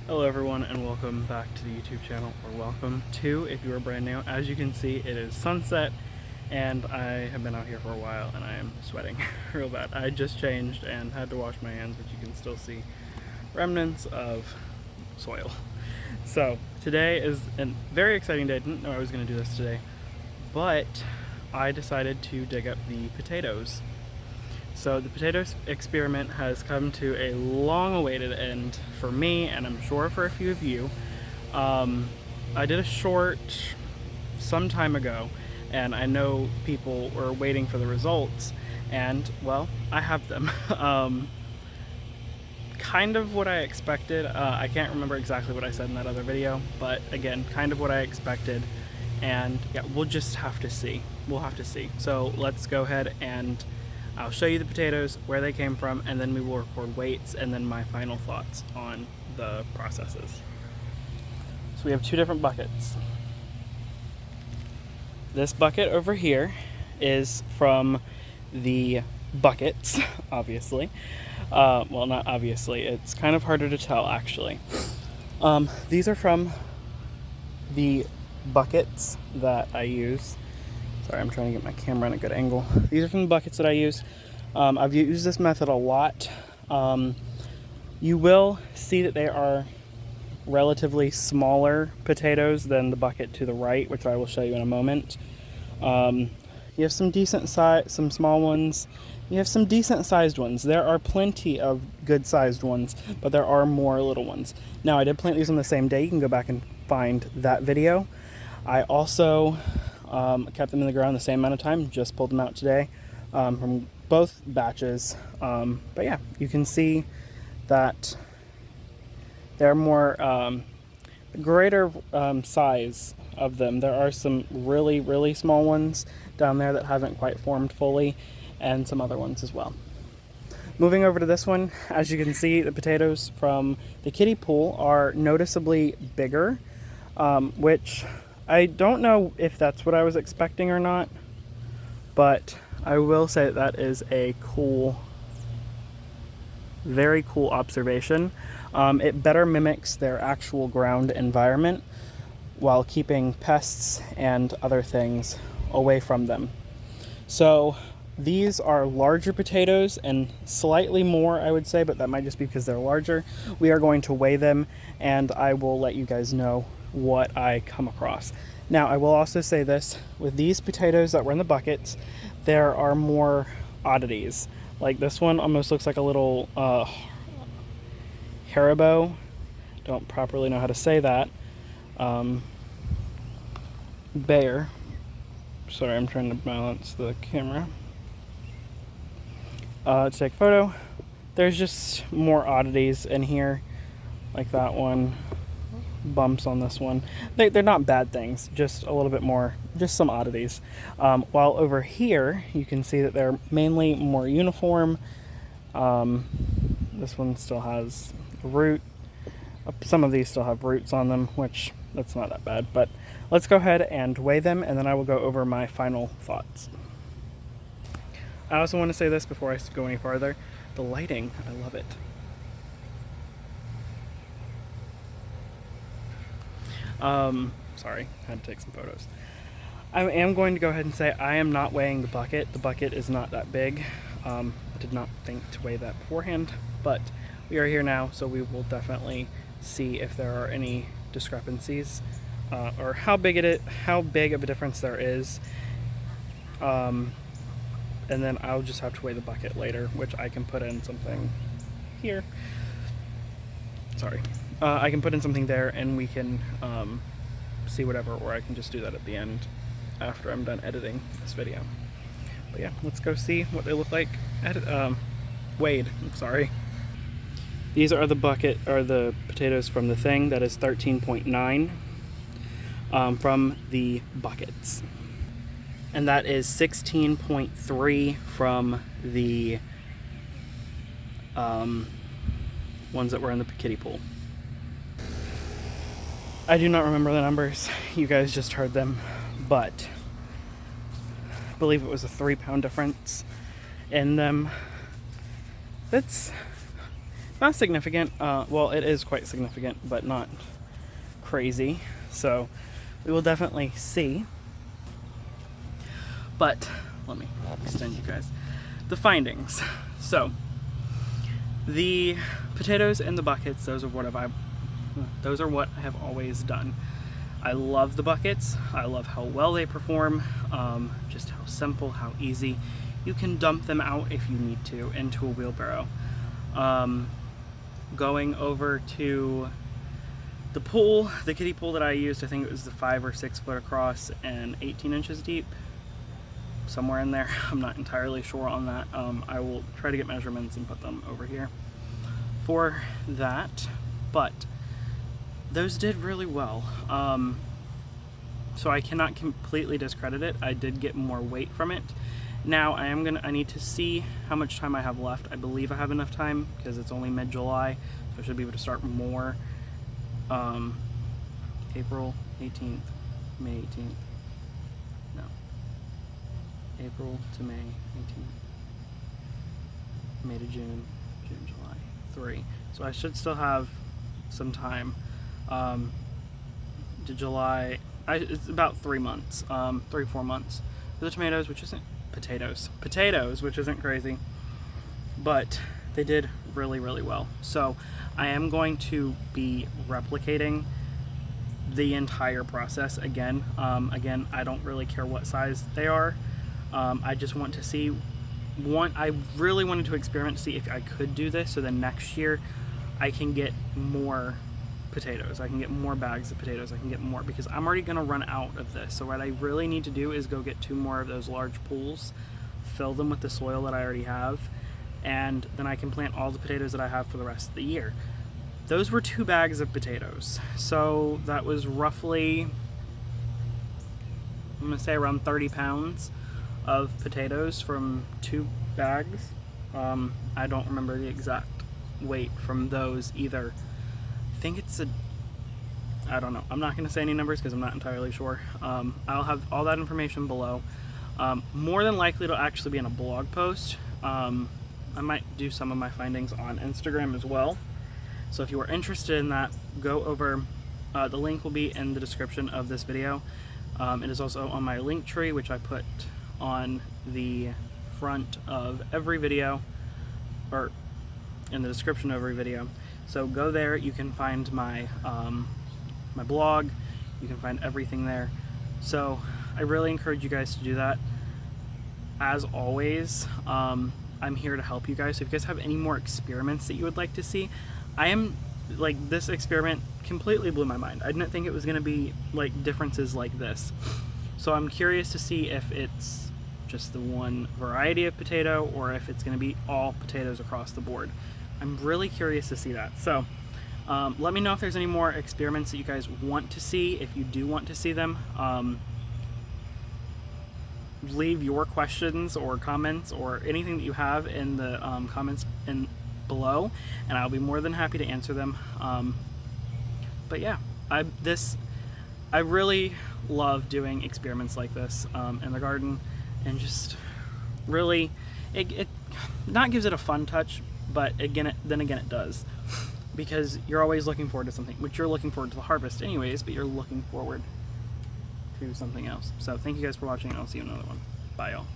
Hello everyone and welcome back to the YouTube channel, or welcome to if you are brand new. As you can see, it is sunset and I have been out here for a while and I am sweating real bad. I just changed and had to wash my hands, but you can still see remnants of soil. So today is a very exciting day. I didn't know I was going to do this today, but I decided to dig up the potatoes. So the potatoes experiment has come to a long-awaited end for me, and I'm sure for a few of you. I did a short some time ago, and I know people were waiting for the results, and well, I have them. Kind of what I expected. I can't remember exactly what I said in that other video, but again, kind of what I expected. And yeah, we'll just have to see. We'll have to see. So let's go ahead and I'll show you the potatoes, where they came from, and then we will record weights and then my final thoughts on the processes. So we have two different buckets. This bucket over here is from the buckets, obviously. Well, not obviously, it's kind of harder to tell actually. These are from the buckets that I use. Sorry, I'm trying to get my camera in a good angle. These are from the buckets that I use. I've used this method a lot. You will see that they are relatively smaller potatoes than the bucket to the right, which I will show you in a moment. You have some decent size, some small ones. You have some decent sized ones. There are plenty of good sized ones, but there are more little ones. Now, I did plant these on the same day. You can go back and find that video. I also kept them in the ground the same amount of time, just pulled them out today from both batches. But yeah, you can see that they're more greater size of them. There are some really, really small ones down there that haven't quite formed fully, and some other ones as well. Moving over to this one, as you can see, the potatoes from the kiddie pool are noticeably bigger, which I don't know if that's what I was expecting or not, but I will say that is a cool, very cool observation. It better mimics their actual ground environment while keeping pests and other things away from them. So these are larger potatoes and slightly more, I would say, but that might just be because they're larger. We are going to weigh them and I will let you guys know what I come across. Now, I will also say this, with these potatoes that were in the buckets, there are more oddities. Like this one almost looks like a little Haribo. Don't properly know how to say that. Bear. Sorry, I'm trying to balance the camera. To take a photo. There's just more oddities in here, like that one. Bumps on this one. They're not bad things, just a little bit more, just some oddities. While over here, you can see that they're mainly more uniform. This one still has a root. Some of these still have roots on them, which that's not that bad, but let's go ahead and weigh them and then I will go over my final thoughts. I also want to say this before I go any farther. The lighting, I love it. Sorry, I had to take some photos. I am going to go ahead and say I am not weighing the bucket. The bucket is not that big. I did not think to weigh that beforehand, but we are here now, so we will definitely see if there are any discrepancies or how big of a difference there is. And then I'll just have to weigh the bucket later, which I can put in something here. Sorry. I can put in something there and we can see whatever, or I can just do that at the end after I'm done editing this video. But yeah, let's go see what they look like weighed. I'm sorry. These are the potatoes from the thing. That is 13.9 from the buckets. And that is 16.3 from the ones that were in the kiddie pool. I do not remember the numbers. You guys just heard them, but I believe it was a 3-pound difference in them. That's Not significant. Well, it is quite significant, but not crazy. So we will definitely see. But let me extend you guys the findings. So the potatoes in the buckets, those are what I have always done. I love the buckets. I love how well they perform, just how simple, how easy. You can dump them out if you need to into a wheelbarrow. Going over to the pool, the kiddie pool that I used, I think it was the 5 or 6 foot across and 18 inches deep, somewhere in there. I'm not entirely sure on that. I will try to get measurements and put them over here for that, but those did really well. So I cannot completely discredit it. I did get more weight from it. Now I need to see how much time I have left. I believe I have enough time because it's only mid-July, so I should be able to start more. April 18th, May 18th. No. April to May 18th. May to June, June, July, 3. So I should still have some time. To July, it's about 3 months, 3-4 months for the tomatoes, which isn't potatoes, which isn't crazy, but they did really, really well. So I am going to be replicating the entire process again. Again, I don't really care what size they are. I just want to see I really wanted to experiment to see if I could do this, so then next year I can get more potatoes. I can get more bags of potatoes. I can get more, because I'm already going to run out of this. So what I really need to do is go get 2 more of those large pools, fill them with the soil that I already have, and then I can plant all the potatoes that I have for the rest of the year. Those were 2 bags of potatoes. So that was roughly, I'm going to say around 30 pounds of potatoes from 2 bags. I don't remember the exact weight from those either. I think it's I don't know. I'm not going to say any numbers because I'm not entirely sure. I'll have all that information below. More than likely it'll actually be in a blog post. I might do some of my findings on Instagram as well. So if you are interested in that, go over. The link will be in the description of this video. It is also on my link tree, which I put on the front of every video, or in the description of every video. So go there. You can find my my blog. You can find everything there. So I really encourage you guys to do that. As always, I'm here to help you guys. So if you guys have any more experiments that you would like to see, this experiment completely blew my mind. I didn't think it was going to be like differences like this. So I'm curious to see if it's just the one variety of potato or if it's going to be all potatoes across the board. I'm really curious to see that. So let me know if there's any more experiments that you guys want to see. If you do want to see them, leave your questions or comments or anything that you have in the comments below, and I'll be more than happy to answer them. But yeah, I really love doing experiments like this in the garden, and just really it not gives it a fun touch, but then again it does, because you're always looking forward to something, which you're looking forward to the harvest anyways, but you're looking forward to something else. So thank you guys for watching, and I'll see you in another one. Bye, y'all.